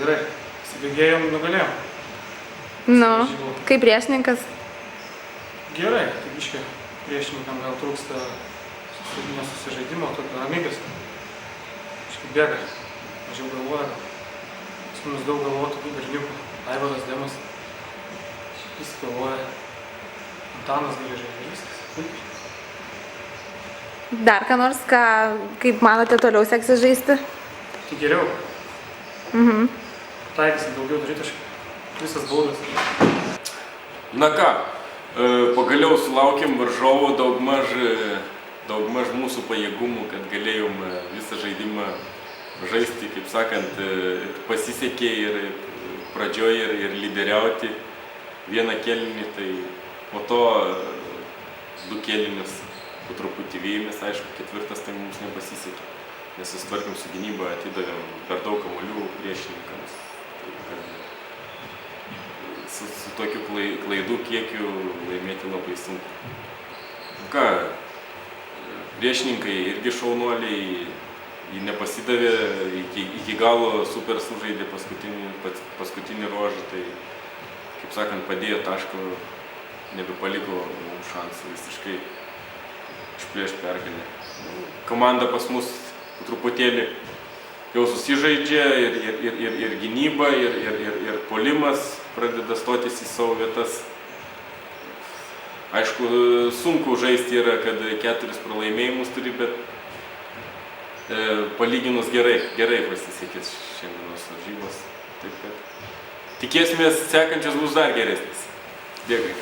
gerai. Įsibėgėjom, nugalėjom. Nu, kaip priešininkas. Gerai, tai biškai priešininkam gal trūksta susižaidimo, tokio ramybės. Biškai bėga, mažiau galvoja. Pas mumis daug galvotų tų berniukų. Aivaras, Demas, jis galvoja. Antanas gali žaisti, viskas. Puikiai. Dar ką nors, kaip manote, toliau seksis žaisti? Tai geriau. Taikysim daugiau daryti, visas baudas. Na ką, pagaliau sulaukėm varžovo daugmaž mūsų pajėgumų, kad galėjom visą žaidimą žaisti, kaip sakant, pasisekė ir pradžioje ir lyderiauti vieną kėlinį, tai po to 2 kėlinius po truputį vėjomės, aišku, 4 tai mums nepasisekė, nes susitvarkėm su gynyba, atidavėm per daug kamuolių priešininkams. Su tokiu klaidų kiekiu laimėti labai sunku. Ką, priešininkai irgi šaunuoliai, jį nepasidavė, iki galo super sužaidė paskutinį ruožą, tai, kaip sakant, padėjo taško, nebepaliko mums šansų visiškai išplėšt pergalę. Komanda pas mus truputėlį jau susižaidžia ir gynyba, ir puolimas pradeda stotis į savo vietas. Aišku, sunku žaisti yra, kad 4 pralaimėjimus turi, bet palyginus gerai pasisekė šiandienos varžybos. Taip kad tikėsimės, sekančios bus dar geresnis. Dėkui.